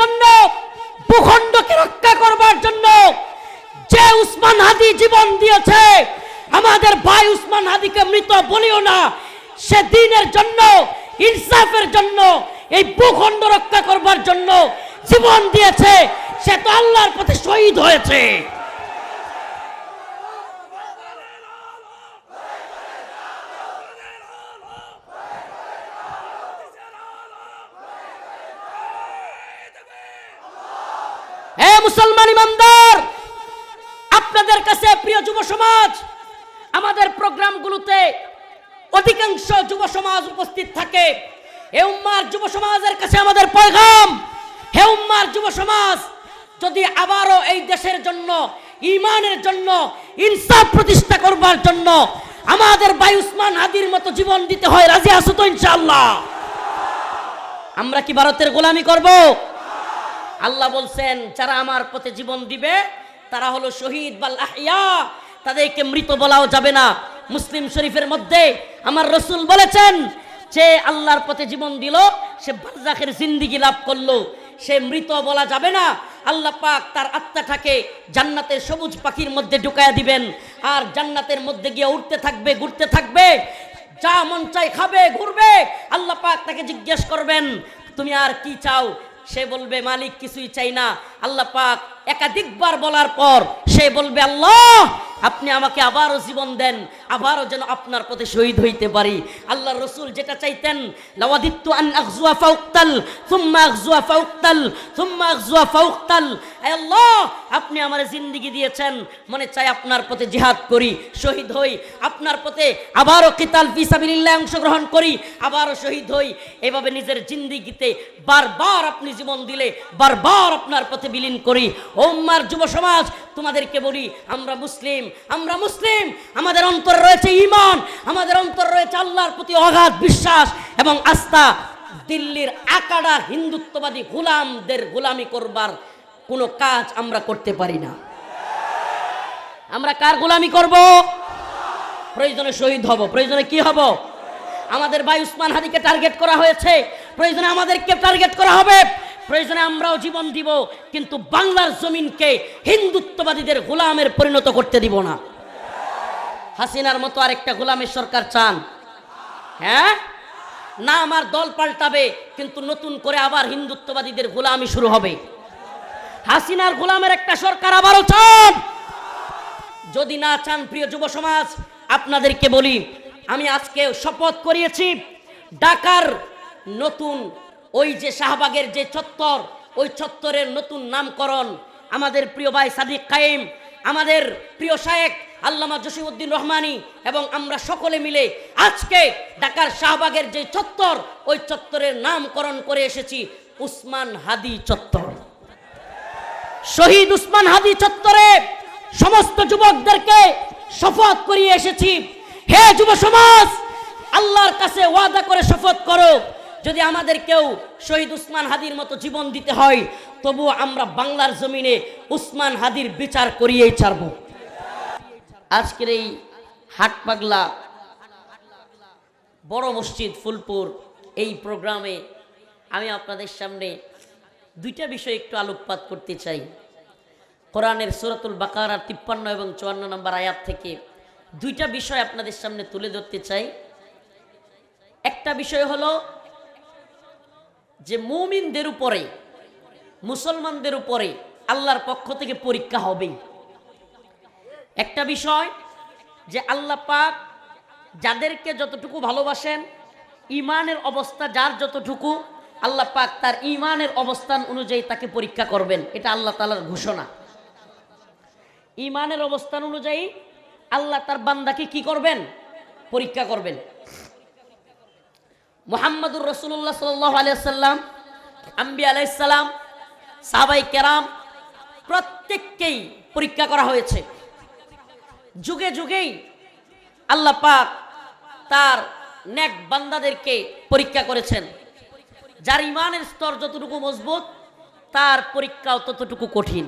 জন্য, ভূখণ্ডকে রক্ষা করবার জন্য যে উসমান হাদি জীবন দিয়েছে, আমাদের ভাই উসমান হাদিকে মৃত বলিও না। সে দ্বীনের জন্য, ইনসাফের জন্য, এই ভূখণ্ড রক্ষা করবার জন্য জীবন দিয়েছে। সে তো আল্লাহর পথে শহীদ হয়েছে। হে মুসলমান ইমানদার, আপনাদের কাছে প্রিয় যুব সমাজ, আমাদের প্রোগ্রামগুলোতে অধিকাংশ যুব সমাজ উপস্থিত থাকে। হে উম্মার যুব সমাজের কাছে আমাদের পয়গাম, হে উম্মার যুব সমাজ, যদি আবারও এই দেশের জন্য, ঈমানের জন্য, ইনসাফ প্রতিষ্ঠা করবার জন্য আমাদের ভাই উসমান হাদির মতো জীবন দিতে হয়, রাজি আছো তো ইনশাআল্লাহ? আমরা কি ভারতের গোলামি করব? আল্লাহ বলছেন, যারা আমার পথে জীবন দিবে তারা হলো শহীদ বাল আহিয়া, তাদেরকে মৃত বলাও যাবে না। মুসলিম শরীফের মধ্যে আমার রাসূল বলেছেন, যে আল্লাহর পথে জীবন দিল সে বারজাখের জিন্দেগি লাভ করলো, সে মৃত বলা যাবে না। আল্লাহ পাক তার আত্মাটাকে জান্নাতের সবুজ পাখির মধ্যে ঢুকায়া দিবেন, আর জান্নাতের মধ্যে গিয়ে উঠতে থাকবে, ঘুরতে থাকবে, যা মন চাই খাবে, ঘুরবে। আল্লাহ পাক তাকে জিজ্ঞেস করবেন, তুমি আর কি চাও? সে বলবে, মালিক কিছুই চাই না। আল্লাহ পাক একাধিকবার বলার পর সে বলবে, আল্লাহ আপনি আমাকে আবারও জীবন দেন, আবারও যেন আপনার পথে শহীদ হইতে পারি। আল্লাহর রাসূল যেটা চাইতেন, লাওয়াদিত্তু আন আগজুয়া ফাউকতাল সুম্মা আগজুয়া ফাউকতাল সুম্মা আগজুয়া ফাউকতাল। হে আল্লাহ, আপনি আমার জিন্দেগি দিয়েছেন, মনে চাই আপনার পথে জিহাদ করি, শহীদ হই, আপনার পথে আবারও কিতাল ফি সাবিলিল্লাহ অংশগ্রহণ করি, আবারও শহীদ হই। এভাবে নিজের জিন্দেগিতে বারবার আপনি জীবন দিলে বারবার আপনার পথে বিলীন করি। ও উম্মার যুব সমাজ, তোমাদেরকে বলি, আমরা মুসলিম, আমরা মুসলিম, আমাদের অন্তরে রয়েছে ঈমান, আমাদের অন্তরে রয়েছে আল্লাহর প্রতি অগাধ বিশ্বাস এবং আস্থা। দিল্লির আকাড়া হিন্দুত্ববাদী গোলামদের গোলামি করবার কোনো কাজ আমরা করতে পারি না। আমরা কার গোলামি করব? প্রয়োজনে শহীদ হব, প্রয়োজনে কি হব? আমাদের ভাই উসমান হাদিকে টার্গেট করা হয়েছে, প্রয়োজনে আমাদেরকে টার্গেট করা হবে, প্রয়োজনে আমরাও জীবন দিব, কিন্তু বাংলার জমিনকে হিন্দুত্ববাদীদের গোলামের পরিণত করতে দিব না। হাসিনার মতো আরেকটা গোলামের সরকার চান? হ্যাঁ না, আমার দল পাল্টাবে, কিন্তু নতুন করে আবার হিন্দুত্ববাদীদের গোলামি শুরু হবে। হাসিনার গোলামের একটা সরকার আবারও চান? যদি না চান, প্রিয় যুব সমাজ, আপনাদেরকে বলি, আমি আজকে শপথ করিয়েছি, ঢাকার নতুন ওই যে শাহবাগের যে চত্বর, ওই চত্বরের নতুন নামকরণ আমাদের প্রিয় ভাই সাদিক কায়েম, আমাদের প্রিয় শায়েখ আল্লামা জসিমউদ্দিন রহমানী এবং আমরা সকলে মিলে আজকে ঢাকার শাহবাগের যে চত্বর, ওই চত্বরের নামকরণ করে এসেছি উসমান হাদি চত্বর। শহীদ উসমান হাদি চত্বরে সমস্ত যুবকদেরকে শপথ করিয়ে এসেছি, হে যুব সমাজ, আল্লাহর কাছে ওয়াদা করে শপথ করো, যদি আমাদের কেউ শহীদ উসমান হাদির মতো জীবন দিতে হয়, তবু আমরা বাংলার জমিনে উসমান হাদির বিচার করিয়েই ছাড়ব। আজকের এই হাটপাগলা বড় মসজিদ ফুলপুর এই প্রোগ্রামে আমি আপনাদের সামনে দুইটা বিষয় একটু আলোকপাত করতে চাই। কোরআনের সূরাতুল বাকারার 53 এবং 54 নম্বর আয়াত থেকে দুইটা বিষয় আপনাদের সামনে তুলে ধরতে চাই। একটা বিষয় হলো যে মুমিনদের উপরে, মুসলমানদের উপরে আল্লাহর পক্ষ থেকে পরীক্ষা হবে। একটা বিষয় যে আল্লাহ পাক যাদেরকে যতটুকু ভালোবাসেন, ঈমানের অবস্থা যার যতটুকু, আল্লাহ পাক তার ঈমানের অবস্থান অনুযায়ী তাকে পরীক্ষা করবেন, এটা আল্লাহ তাআলার ঘোষণা। ঈমানের অবস্থান অনুযায়ী আল্লাহ তার বান্দাকে কি করবেন? পরীক্ষা করবেন। মুহাম্মদুর রাসূলুল্লাহ সাল্লাল্লাহু আলাইহি ওয়াসাল্লাম, আম্বিয়া আলাইহিস সালাম, সাহাবায়ে কেরাম প্রত্যেককেই পরীক্ষা করা হয়েছে। যুগে যুগেই আল্লাহ পাক তার নেক বান্দাদেরকে পরীক্ষা করেছেন। যার ঈমানের স্তর যতটুকু মজবুত, তার পরীক্ষাও ততটুকু কঠিন।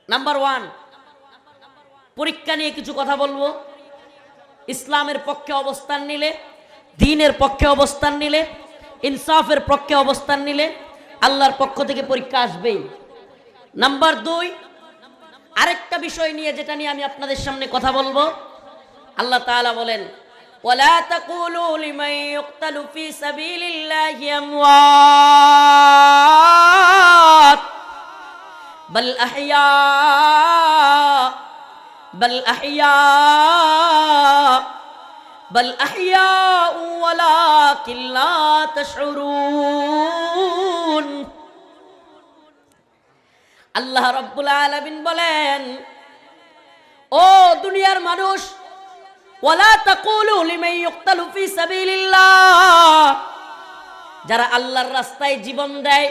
নাম্বার 1, পরীক্ষা নিয়ে কিছু কথা বলবো। ইসলামের পক্ষে অবস্থান নিলে, দ্বীনের পক্ষে অবস্থান নিলে, ইনসাফের পক্ষে অবস্থান নিলে আল্লাহর পক্ষ থেকে পরীক্ষা আসবেই। নাম্বার 2, আরেকটা বিষয় নিয়ে, যেটা নিয়ে আমি আপনাদের সামনে কথা বলবো। আল্লাহ তাআলা বলেন, ওয়ালা তাকুলু লিমান ইউকতালু ফি সাবিলিল্লাহি আমওয়াত বাল আহইয়া ওয়ালাকিন লা তাশউরুন। আল্লাহ রাব্বুল আলামিন বলেন, ও দুনিয়ার মানুষ, ওয়ালা তাকুলু লিমান ইউকতালু ফি সাবিলিল্লাহ, যারা আল্লাহর রাস্তায় জীবন দেয়,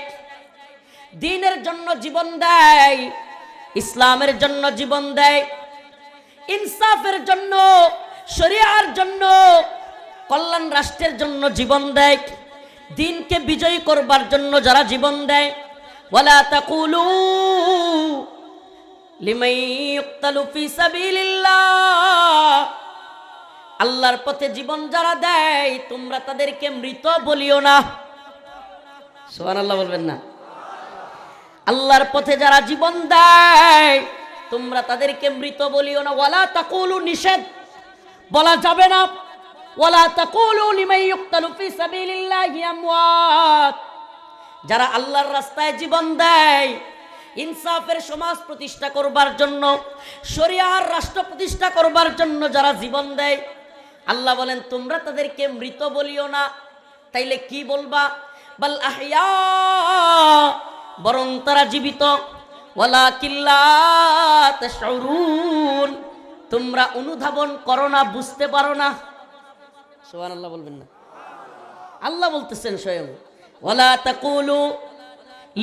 দ্বীনের জন্য জীবন দেয়, ইসলামের জন্য জীবন দেয়, ইনসাফের জন্য, শরিয়ার জন্য, কল্যাণ রাষ্ট্রের জন্য জীবন দেয়, দ্বীনকে বিজয়ী করবার জন্য যারা জীবন দেয়, ওয়ালা তাকুলু লিমান ইউকতালু ফি সাবিলিল্লাহ, আল্লাহর পথে জীবন যারা দেয় তোমরা তাদেরকে মৃত বলিও না। সুবহানাল্লাহ বলবেন না? আল্লাহর পথে যারা জীবন দেয় তোমরা তাদেরকে মৃত বলিও না। ওয়ালা তাকুলু, নিষেধ, বলা যাবে না। ওয়ালা তাকুলু লিমান ইউকতালু ফি সাবিলিল্লাহি আমওয়াত, যারা আল্লাহর রাস্তায় জীবন দেয়, ইনসাফের সমাজ প্রতিষ্ঠা করবার জন্য, শরিয়ার রাষ্ট্র প্রতিষ্ঠা করবার জন্য যারা জীবন দেয়, আল্লাহ বলেন তোমরা তাদেরকে মৃত বলিও না। তাইলে কি বলবা? বাল আহইয়া, বরং তারা জীবিত। ওয়ালাকিন লা তাশউরুন, তোমরা অনুধাবন করো না, বুঝতে পারো না। সুবহানাল্লাহ বলবেন না? আল্লাহ বলতেছেন স্বয়ং, ওয়ালা তাকুলু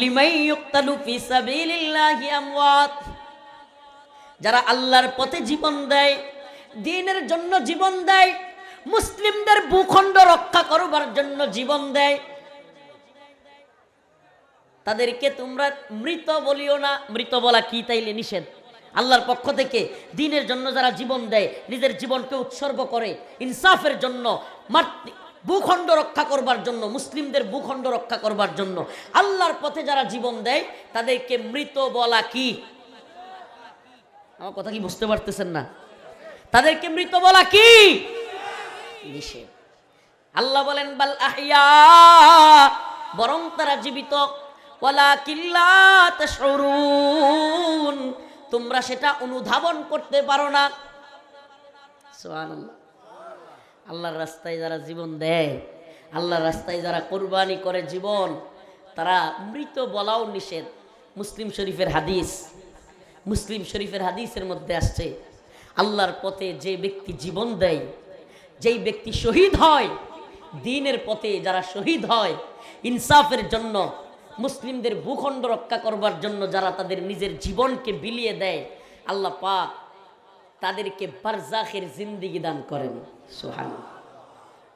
লিমান ইউকতালু ফি সাবিলিল্লাহি আমওয়াত, যারা আল্লাহর পথে জীবন দেয়, দ্বীনের জন্য জীবন দেয়, মুসলিমদের ভূখণ্ড রক্ষা করবার জন্য জীবন দেয়, তাদেরকে তোমরা মৃত বলিও না। মৃত বলা কি তাইলে নিষেধ। আল্লাহর পক্ষ থেকে দ্বীনের জন্য যারা জীবন দেয়, নিজের জীবনকে উৎসর্গ করে ইনসাফের জন্য, ভূখণ্ড রক্ষা করবার জন্য, মুসলিমদের ভূখণ্ড রক্ষা করবার জন্য আল্লাহর পথে যারা জীবন দেয় তাদেরকে মৃত বলা কি? আমার কথা কি বুঝতে পারতেছেন না? তাদেরকে মৃত বলা কি? নিষেধ। আল্লাহ বলেন বাল আহইয়া, বরং তারা জীবিত। ওয়ালাকিন লা তাশউরুন, তোমরা সেটা অনুধাবন করতে পারো না। সুবহানাল্লাহ। আল্লাহর রাস্তায় যারা জীবন দেয়, আল্লাহর রাস্তায় যারা কোরবানি করে জীবন, তারা মৃত বলাও নিষেধ। মুসলিম শরীফের হাদিস, মুসলিম শরীফের হাদিসের মধ্যে আসছে, আল্লাহর পথে যে ব্যক্তি জীবন দেয়, যেই ব্যক্তি শহীদ হয়, দ্বীনের পথে যারা শহীদ হয়, ইনসাফের জন্য, মুসলিমদের ভূখণ্ড রক্ষা করবার জন্য যারা তাদের নিজের জীবনকে বিলিয়ে দেয়, আল্লাহ পাক তাদেরকে বারজাখের জিন্দেগি দান করেন। সুবহানাল্লাহ।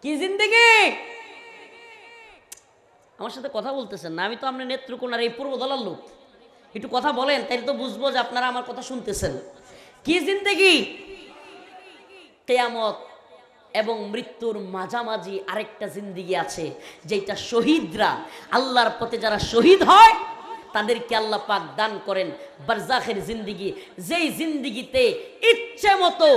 কি জিন্দেগি? আমার সাথে কথা বলতেছেন না? আমি তো আপনার নেত্রকোনার এই পূর্ব দলার লোক। একটু কথা বলেন, তাই তো বুঝবো যে আপনারা আমার কথা শুনতেছেন। কি জিন্দেগি? কিয়ামত এবং মৃত্যুর মাঝামাঝি আরেকটা জিন্দেগি আছে, যেটা শহীদরা, আল্লাহর পথে যারা শহীদ হয় তাদেরকে আল্লাহ পাক দান করেন বারজাখের জিন্দেগি, যেই জিন্দেগিতে ইচ্ছে মতো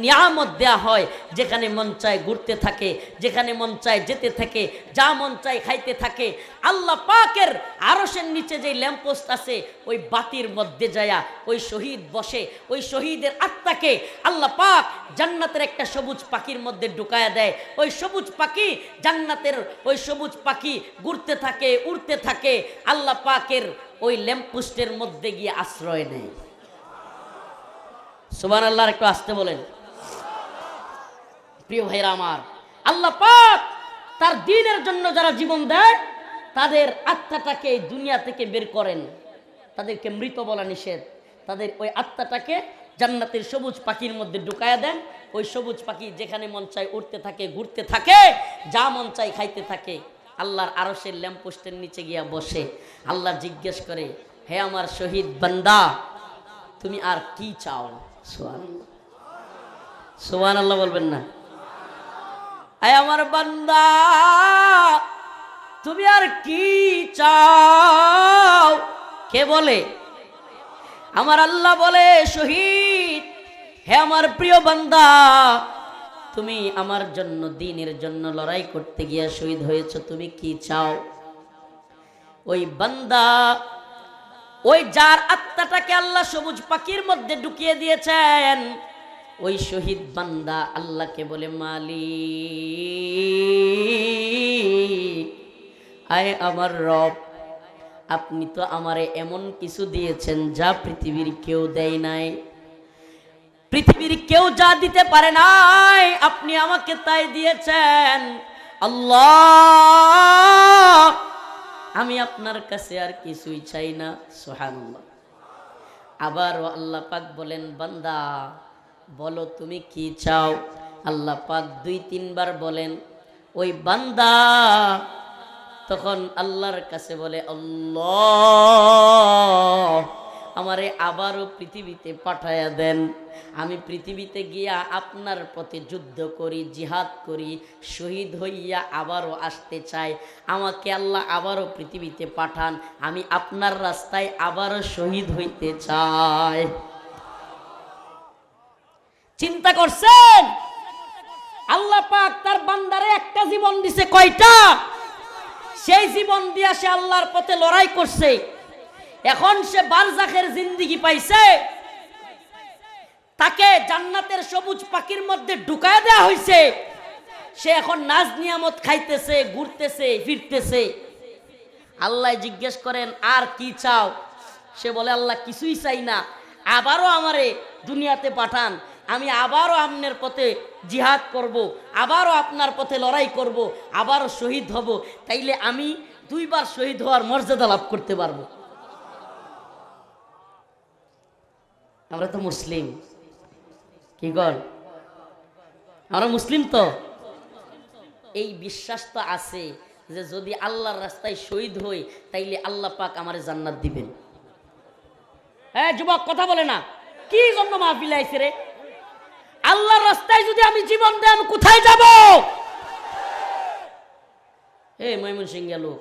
নিয়ামত দেয়া হয়, যেখানে মন চায় ঘুরতে থাকে, যেখানে মন চায় যেতে থাকে, যা মন চায় খাইতে থাকে। আল্লাহ পাকের আরশের নিচে যে ল্যাম্পপোস্ট আছে, ওই বাতির মধ্যে যায়া ওই শহীদ বসে, ওই শহীদের আত্মাকে আল্লাহ পাক জান্নাতের একটা সবুজ পাখির মধ্যে ঢুকায়া দেয়। ওই সবুজ পাখি, জান্নাতের ওই সবুজ পাখি ঘুরতে থাকে, উড়তে থাকে, আল্লাহ পাকের ওই ল্যাম্পপোস্টের মধ্যে গিয়ে আশ্রয় নেয়। সুবহানাল্লাহ। একটু আসতে বলেন। প্রিয় ভাইরা আমার, আল্লাহ পাক তার দ্বীনের জন্য যারা জীবন দেয় তাদের আত্মাটাকে দুনিয়া থেকে বের করেন, তাদেরকে মৃত বলা নিষেধ। তাদের ওই আত্মাটাকে জান্নাতের সবুজ পাখির মধ্যে ঢুকায়া দেন। ওই সবুজ পাখি যেখানে মন চায় উড়তে থাকে, ঘুরতে থাকে, যা মন চায় খাইতে থাকে। আল্লাহর আরশের ল্যাম্পপোস্টের নিচে গিয়া বসে আল্লাহ জিজ্ঞেস করে, হে আমার শহীদ বান্দা, তুমি আর কি চাও? সুবহানাল্লাহ। সুবহানাল্লাহ বলবেন না? আয় আমার বান্দা, তুমি আর কি চাও? কে বলে? আমার আল্লাহ বলে, শহীদ, হে আমার প্রিয় বান্দা, তুমি আমার জন্য, দ্বীনের জন্য লড়াই করতে গিয়ে শহীদ হয়েছ, তুমি কি চাও? ওই বান্দা, ওই যার আত্মাটাকে আল্লাহ সবুজ পাখির মধ্যে ঢুকিয়ে দিয়েছেন, ওই শহীদ বান্দা আল্লাহকে বলে, মালিক, আয় আমার রব, আপনি তো আমারে এমন কিছু দিয়েছেন যা পৃথিবীর কেউ দেয় নাই, পৃথিবীর কেউ যা দিতে পারে নাই, আপনি আমাকে তাই দিয়েছেন। আল্লাহ, আমি আপনার কাছে আর কিছুই চাই না। সুবহানাল্লাহ। আবারও আল্লাহ পাক বলেন, বান্দা বলো তুমি কি চাও? আল্লাহ পাক 2-3 বার বলেন। ওই বান্দা তখন আল্লাহর কাছে বলে, আল্লাহ, আমারে আবারও পৃথিবীতে পাঠায়া দেন, আমি পৃথিবীতে গিয়া আপনার পথে যুদ্ধ করি, জিহাদ করি, শহীদ হইয়া আবারও আসতে চাই, আমাকে আল্লাহ আবারও পৃথিবীতে পাঠান, আমি আপনার রাস্তায় আবারও শহীদ হইতে চাই। চিন্তা করছেন? আল্লাহ পাক তার বান্দারে একটা জীবন দিছে, কয়টা? সেই জীবন দিয়া সে আল্লাহর পথে লড়াই করছে, এখন সে বারজাখের জিন্দেগি পাইছে, তাকে জান্নাতের সবুজ পাখির মধ্যে ঢুকায় দেওয়া হয়েছে, সে এখন নাজ নিয়ামত খাইতেছে, ঘুরতেছে, ফিরতেছে। আল্লাহ জিজ্ঞেস করেন, আর কি চাও? সে বলে, আল্লাহ কিছুই চাই না, আবারও আমারে দুনিয়াতে পাঠান, আমি আবারও আপনার পথে জিহাদ করব, আবারও আপনার পথে লড়াই করব, আবারও শহীদ হব, তাইলে আমি 2 বার শহীদ হওয়ার মর্যাদা লাভ করতে পারবো। আমরা তো মুসলিম, কি কর? আমরা মুসলিম তো, এই বিশ্বাস তো আছে যে যদি আল্লাহর রাস্তায় শহীদ হই তাইলে আল্লাহ পাক আমারে জান্নাত দিবেন। হ্যাঁ যুবক, কথা বলে না, কি জন্য মাহফিলে আইছে রে? আল্লাহর রাস্তায় যদি আমি জীবন দেই, আমি কোথায় যাব? ময়মনসিংহ লোক,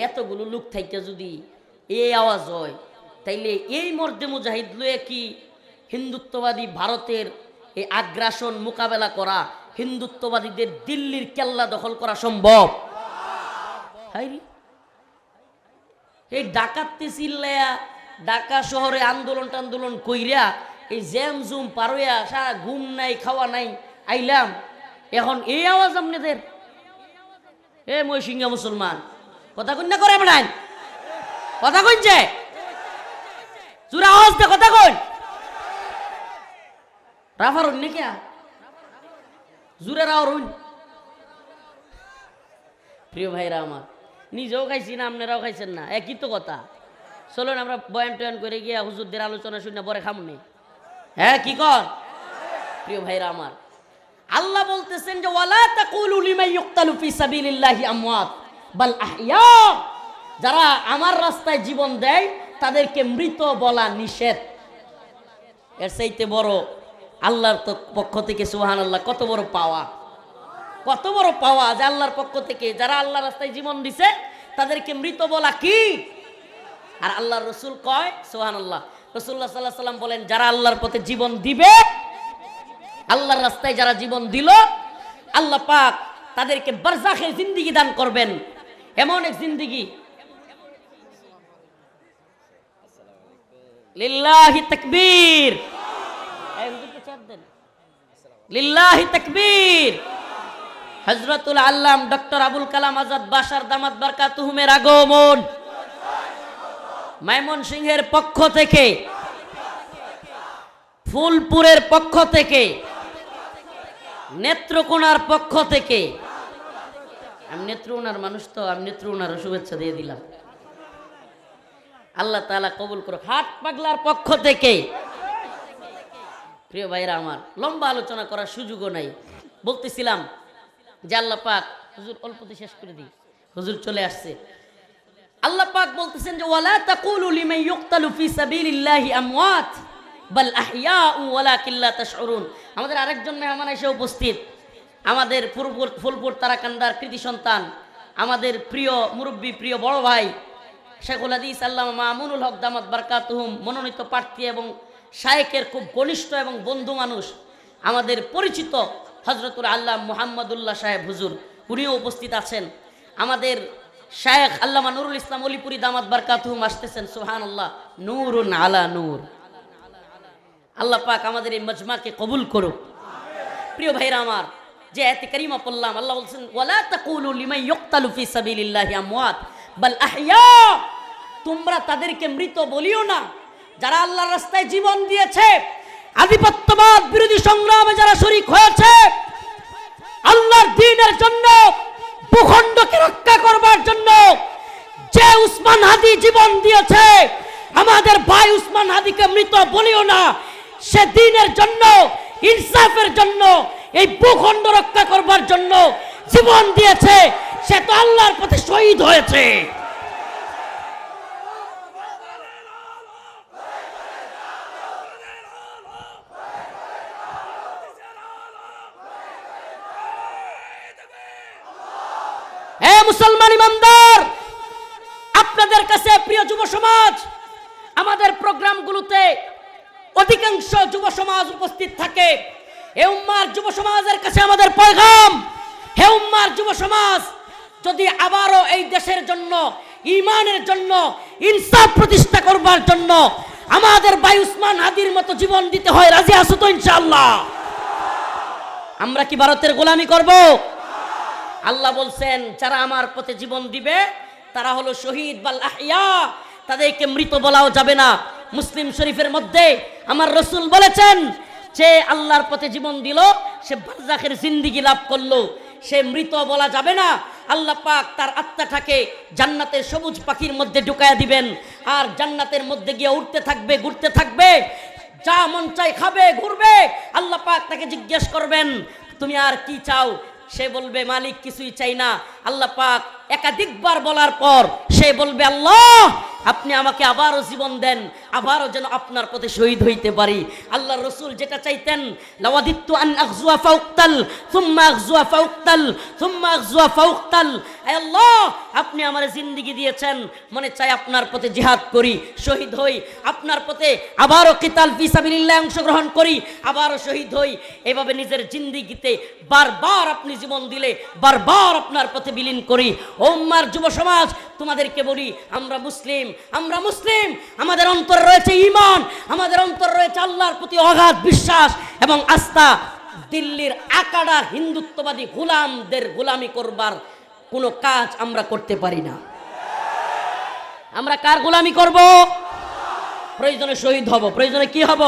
এতগুলো লোক থাইকে যদি এই আওয়াজ হয়, তাইলে এই মর্দে মুজাহিদ লয়ে কি হিন্দুত্ববাদী ভারতের এই আগ্রাসন মোকাবেলা করা, হিন্দুত্ববাদীদের দিল্লির কেল্লা দখল করা সম্ভব? এই ডাকাতে চিল্লায়া ঢাকা শহরে আন্দোলন কইরা এই জ্যাম জুম পারোয়া, সারা ঘুম নাই, খাওয়া নাই, আইলাম, এখন এই আওয়াজ আপনাদের? ময়মনসিংহ মুসলমান, কথা কন্যা করে বেড়ান, কথা কইছে চূড়া আওয়াজ দে, কথা কই রাফার হইন নাকি জুড়ে রাও রইন। প্রিয় ভাইরা আমার, নিজেও খাইছি না, আপনারাও খাইছেন না, একই তো কথা। চলুন আমরা বয়ান টয়ান করে গিয়া হুজুরদের আলোচনা শুনে পরে খামনে। হ্যাঁ কি কর? প্রিয় ভাইরা আমার, আল্লাহ বলতেছেন যে ওয়ালা তাকুলু লিমান ইউকতালু ফি সাবিলিল্লাহি আমওয়াত বাল আহইয়া, যারা আমার রাস্তায় জীবন দেয় তাদেরকে মৃত বলা নিষেধ। এর চাইতে বড় আল্লাহর পক্ষ থেকে সুবহানাল্লাহ কত বড় পাওয়া, কত বড় পাওয়া যে আল্লাহর পক্ষ থেকে যারা আল্লাহর রাস্তায় জীবন দিছে তাদেরকে মৃত বলা কি? আর আল্লাহর রাসূল কয় সুবহানাল্লাহ, রাসূলুল্লাহ সাল্লাল্লাহু আলাইহি ওয়াসাল্লাম বলেন, যারা আল্লাহর পথে জীবন দিবে, আল্লাহর রাস্তায় যারা জীবন দিল, আল্লাহ পাক তাদেরকে বারজাখের জিন্দেগি দান করবেন, এমন এক জিন্দেগি। লিল্লাহি তাকবীর, লিল্লাহি তাকবীর। হযরতুল আল্লাম ডক্টর আবুল কালাম আজাদ বাশার দামাত বারকাতুহুমের আগমন ময়মনসিংহের পক্ষ থেকে, ফুলপুরের পক্ষ থেকে, নেত্রকোনার পক্ষ থেকে, আমি নেত্রকোনার মানুষ তো, আমি নেত্রকোনার শুভেচ্ছা দিয়ে দিলাম, আল্লাহ তাআলা কবুল করুক। হাট পাগলার পক্ষ থেকে, প্রিয় ভাইরা আমার, লম্বা আলোচনা করার সুযোগও নাই, বলতেছিলাম যে আল্লাহ পাক, হুজুর অল্পতে শেষ করে দিই, হুজুর চলে আসছে। আল্লাহ পাক বলতেছেন যে ওয়ালা তাকুলু লিমান ইউকতালু ফি সাবিলিল্লাহি আমওয়াত বাল আহইয়াউ ওয়ালাকিন লা তাশউরুন। আমাদের আরেকজন মেহমান এসে উপস্থিত, আমাদের ফুলপুর তারাকান্দার কৃতি সন্তান আমাদের প্রিয় মুরব্বী, প্রিয় বড় ভাই শেখুল হাদিস আল্লামা মামুনুল হক দামাত বারকাতুহুম মনোনীত প্রার্থী এবং শায়েখের খুব ঘনিষ্ঠ এবং বন্ধু মানুষ, আমাদের পরিচিত হযরতুল আল্লাহ মুহাম্মদুল্লাহ সাহেব হুজুর, উনিও উপস্থিত আছেন। আমাদের শায়েখ আল্লামা নুরুল ইসলাম অলিপুরি দামাত বারকাতুহুম আসতেছেন। সুবহানাল্লাহ, নূরুন আলা নূর। আল্লাহ পাক আমাদের এই মজমাকে কবুল করুক। প্রিয় ভাইরা আমার, যে আয়াতে কারিমা পড়লাম, আল্লাহ বলছেন ওয়ালা তাকুলু লিমান ইউকতালু ফি সাবিলিল্লাহি আমওয়াত বাল আহইয়া, তোমরা তাদেরকে মৃত বলিও না যারা আল্লাহর রাস্তায় জীবন দিয়েছে, আধিপত্যবাদ বিরোধী সংগ্রামে যারা শরীক হয়েছে, আল্লাহর দ্বীনের জন্য, ভূখণ্ডকে রক্ষা করবার জন্য যে উসমান হাদি জীবন দিয়েছে, আমাদের ভাই উসমান হাদিকে মৃত বলিও না। সে দ্বীনের জন্য, ইনসাফের জন্য, এই ভূখণ্ড রক্ষা করবার জন্য জীবন দিয়েছে, সে তো আল্লাহর পথে শহীদ হয়েছে। হে মুসলমান ইমানদার, আপনাদের কাছে প্রিয় যুব সমাজ, আমাদের প্রোগ্রামগুলোতে অধিকাংশ যুব সমাজ উপস্থিত থাকে। হে উম্মার যুব সমাজের কাছে আমাদের পয়গাম, হে উম্মার যুব সমাজ, যদি আবারও এই দেশের জন্য, ঈমানের জন্য, ইনসাফ প্রতিষ্ঠা করবার জন্য আমাদের ভাই উসমান হাদির মতো জীবন দিতে হয়, রাজি আছো তো ইনশাআল্লাহ? আমরা কি ভারতের গোলামি করব? আল্লাহ বলছেন যারা আমার পথে জীবন দিবে তারা হলো শহীদ বাল আহইয়া, তাদেরকে মৃত বলাও যাবে না। মুসলিম শরীফের মধ্যে আমার রাসূল বলেছেন, যে আল্লাহর পথে জীবন দিল সে বারজাখের জিন্দেগি লাভ করলো, সে মৃত বলা যাবে না। আল্লাহ পাক তার আত্মাটাকে জান্নাতের সবুজ পাখির মধ্যে ঢুকায়া দিবেন, আর জান্নাতের মধ্যে গিয়ে উঠতে থাকবে, ঘুরতে থাকবে, যা মন চাই খাবে, ঘুরবে। আল্লাহ পাক তাকে জিজ্ঞেস করবেন তুমি আর কি চাও? সে বলবে মালিক কিছুই চাই না। আল্লাহ পাক একাধিকবার বলার পর সে বলবে আল্লাহ আপনি আমাকে আবারও জীবন দেন, আবারও যেন আপনার পথে শহীদ হইতে পারি। আল্লাহর রাসূল যেটা চাইতেন, লাওয়াদিত্তু আন আগজুয়া ফাউকতাল সুম্মা আগজুয়া ফাউকতাল সুম্মা আগজুয়া ফাউকতাল। হে আল্লাহ, আপনি আমার জিন্দেগি দিয়েছেন, মনে চাই আপনার পথে জিহাদ করি, শহীদ হই, আপনার পথে আবারও কিতাল ফি সাবিলিল্লাহ অংশগ্রহণ করি, আবারও শহীদ হই। এভাবে নিজের জিন্দেগিতে বারবার আপনি জীবন দিলে বারবার আপনার পথে বিলীন করি। ও উম্মার যুব সমাজ, তোমাদেরকে বলি, আমরা মুসলিম, আমরা মুসলিম, আমাদের অন্তরে রয়েছে ঈমান, আমাদের অন্তরে রয়েছে আল্লাহর প্রতি অগাধ বিশ্বাস এবং আস্থা। দিল্লির আকাড়া হিন্দুত্ববাদী গোলামদের গোলামি করবার কোনো কাজ আমরা করতে পারি না। আমরা কার গোলামি করব? প্রয়োজনে শহীদ হব, প্রয়োজনে কি হব?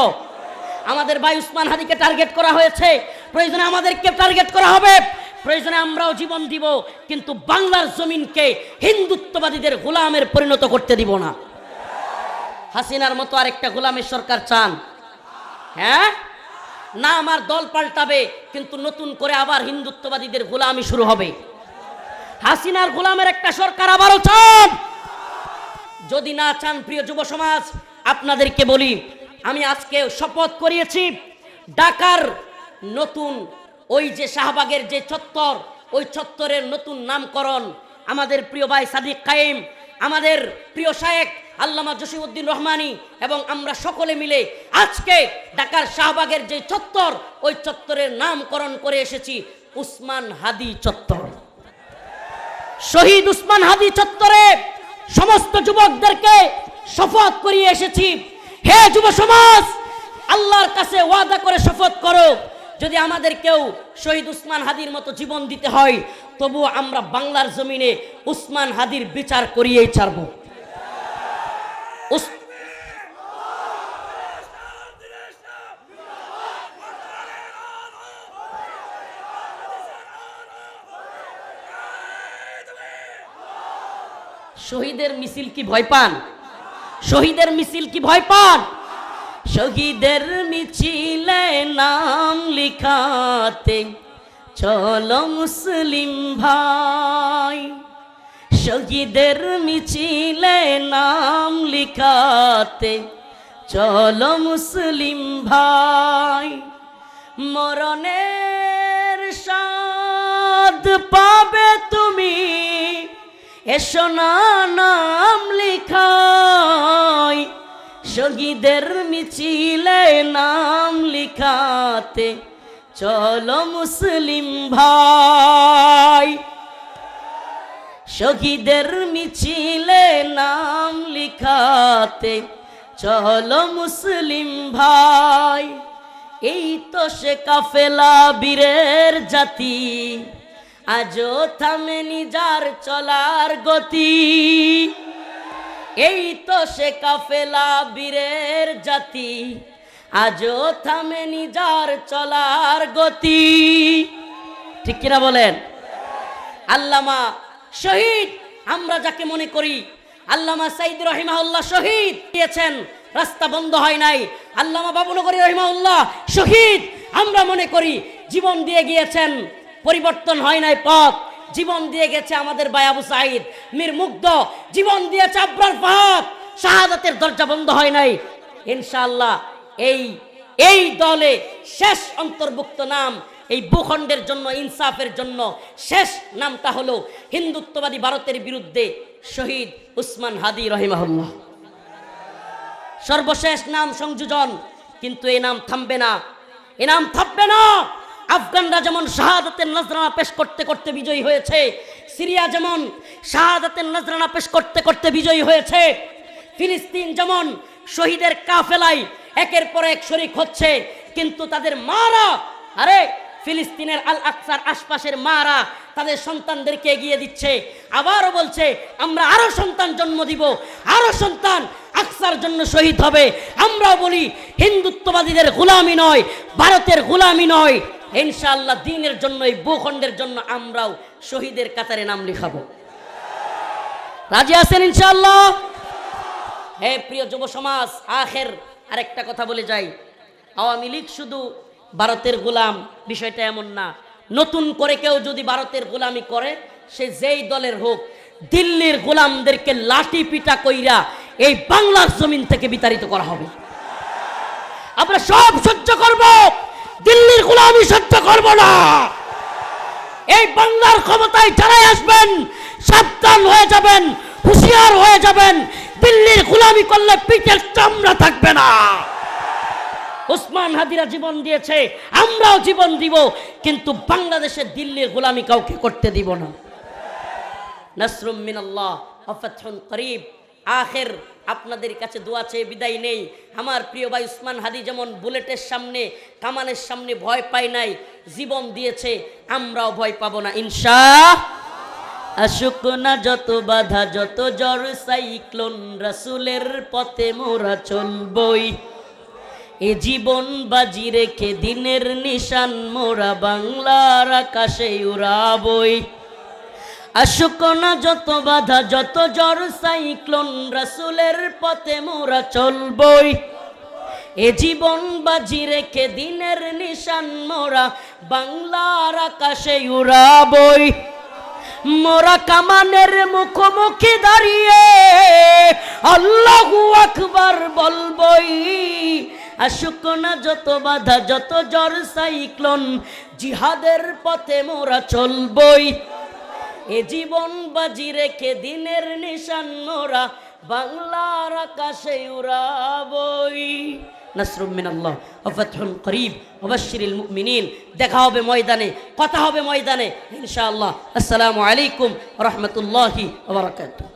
আমাদের ভাই উসমান হাদিকে টার্গেট করা হয়েছে, প্রয়োজনে আমাদেরকে টার্গেট করা হবে, প্রয়োজনে আমরাও জীবন দিব, কিন্তু বাংলার জমিনকে হিন্দুত্ববাদীদের গোলামের পরিণত করতে দিব না। হাসিনার মতো আরেকটা গোলামের সরকার চান? হ্যাঁ না, আমার দল পাল্টাবে কিন্তু নতুন করে আবার হিন্দুত্ববাদীদের গোলামি শুরু হবে। হাসিনার গোলামের একটা সরকার আবারও চান? যদি না চান, প্রিয় যুব সমাজ, আপনাদেরকে বলি, আমি আজকে শপথ করিয়েছি, ঢাকার নতুন ওই যে শাহবাগের যে চত্বর, ওই চত্বরের নতুন নামকরণ আমাদের প্রিয় ভাই সাদিক কায়েম, আমাদের প্রিয় শায়েখ আল্লামা জসিমউদ্দিন রহমানী এবং আমরা সকলে মিলে আজকে ঢাকার শাহবাগের যে চত্বর, ওই চত্বরের নামকরণ করে এসেছি উসমান হাদি চত্বর। শহীদ উসমান হাদি চত্বরে সমস্ত যুবকদেরকে শপথ করিয়ে এসেছি, হে যুব সমাজ, আল্লাহর কাছে ওয়াদা করে শপথ করো, যদি আমাদের কেউ শহীদ উসমান হাদির মতো জীবন দিতে হয়, তবু আমরা বাংলার জমিনে উসমান হাদির বিচার করিয়েই ছাড়ব। শহীদের মিছিল কি ভয় পান? শহীদের মিছিল কি ভয় পান? শহীদের মিছিলে নাম লিখাতে চলো মুসলিম ভাই, শহীদের মিছিলে নাম লিখাতে চলো মুসলিম ভাই, মরণের স্বাদ পাবে তুমি এসো না নাম লিখাই, শহীদের মিছিলে নাম লিখাতে চলো মুসলিম ভাই। শহীদের মিছিলে নাম লিখাতে চলো মুসলিম ভাই। এই তো সে কাফেলা বীরের জাতি, আজও থামেনি যার চলার গতি। এই তো সে কাফেলা বীরের জাতি, আজও থামেনি যার চলার গতি। ঠিক কিনা বলেন? আল্লামা শহীদ আমরা যাকে মনে করি, আল্লামা সাইদ রহিমাহুল্লাহ শহীদ দিয়েছেন, রাস্তা বন্ধ হয় নাই। আল্লামা বাবুনগরী রহিমাহুল্লাহ শহীদ আমরা মনে করি, জীবন দিয়ে গিয়েছেন, পরিবর্তন হয় নাই পথ। জীবন দিয়ে গেছে আমাদের ভাই আবু সাঈদ, মীর মুগ্ধ জীবন দিয়েছে, আবরার ফাহাদ, শাহাদাতের দরজা বন্ধ হয় নাই। ইনশাআল্লাহ এই দলে শেষ অন্তর্ভুক্ত নাম, এই ভূখণ্ডের জন্য, ইনসাফের জন্য শেষ নামটা হলো হিন্দুত্ববাদী ভারতের বিরুদ্ধে শহীদ উসমান হাদি রহিমাহুল্লাহ। সর্বশেষ নাম সংযোজন, কিন্তু এই নাম থামবে না, এ নাম থামবে না। আফগানরা যেমন শাহাদাতের নজরানা পেশ করতে করতে বিজয়ী হয়েছে, সিরিয়া যেমন শাহাদাতের নজরানা পেশ করতে করতে বিজয়ী হয়েছে, ফিলিস্তিন যেমন শহীদের কাফেলায় একের পর এক শরীক হচ্ছে, কিন্তু তাদের মারা, আরে ফিলিস্তিনের আল আকসার আশপাশের মারা তাদের সন্তানদেরকে এগিয়ে দিচ্ছে। আবারও বলছে আমরা আরো সন্তান জন্ম দিব, আরো সন্তান আকসার জন্য শহীদ হবে। আমরাও বলি হিন্দুত্ববাদীদের গোলামি নয়, ভারতের গোলামি নয়, ইনশাআল্লাহ দ্বীনের জন্য, এই ভূখণ্ডের জন্য আমরাও শহীদের কাতারে নাম লিখাবো। রাজি আছেন ইনশাআল্লাহ? হে প্রিয় যুব সমাজ, আখের আরেকটা কথা বলে যাই, আওয়ামী লীগ শুধু ভারতের গোলাম, বিষয়টা এমন না। নতুন করে কেউ যদি ভারতের গোলামি করে, সে যেই দলের হোক, দিল্লির গোলামদেরকে লাঠি পিটা কইরা এই বাংলার জমিন থেকে বিতাড়িত করা হবে। আমরা সব সহ্য করব, দিল্লির গোলামি সহ্য করব না। এই বাংলার ক্ষমতায় যারাই আসবেন সাবধান হয়ে যাবেন, হুঁশিয়ার হয়ে যাবেন। দিল্লির গোলামি করলে পিঠের চামড়া থাকবে না। উসমান হাদিরা জীবন দিয়েছে, আমরাও জীবন দিব, কিন্তু বাংলাদেশে দিল্লির গোলামি কাউকে করতে দিব না। নাসরুম মিনাল্লাহ ওয়া ফাতহুন করিব। আখের আপনাদের কাছে দোয়া চেয়ে বিদায় নেই। আমার প্রিয় ভাই উসমান হাদি যেমন বুলেটের সামনে, কামানের সামনে ভয় পায় নাই, জীবন দিয়েছে, আমরাও ভয় পাবো না ইনশাআল্লাহ। আসুক না যত বাধা, যত জ্বর সাইক্লোন, রাসূলের পথে মোরা চলবই। এ জীবন বাজি রেখে দিনের নিশান মোরা বাংলার আকাশে উড়াবই। আসুক না যত বাধা, যত জ্বর সাইক্লোন, রাসূলের পথে মোরা চলবই। এ জীবন বাজি রেখে দিনের নিশান মোরা বাংলার আকাশে উড়াবই। মোরা কামানের মুখোমুখি দাঁড়িয়ে আল্লাহু আকবার বলবই। আসুক না যত বাধা, যত জ্বর সাইক্লোন, জিহাদের পথে মোরা চলবই। এ জীবন বাজি রেখে দিনের নিশান মোরা বাংলার আকাশে উড়াবই। নাসরুম মিনাল্লাহ ওয়া ফাতহুন করিব ওয়া বাশশিরিল মুমিনিন। দেখা হবে ময়দানে, কথা হবে ময়দানে ইনশাআল্লাহ। আসসালামু আলাইকুম ওয়া রাহমাতুল্লাহি ওয়া বারাকাতুহু।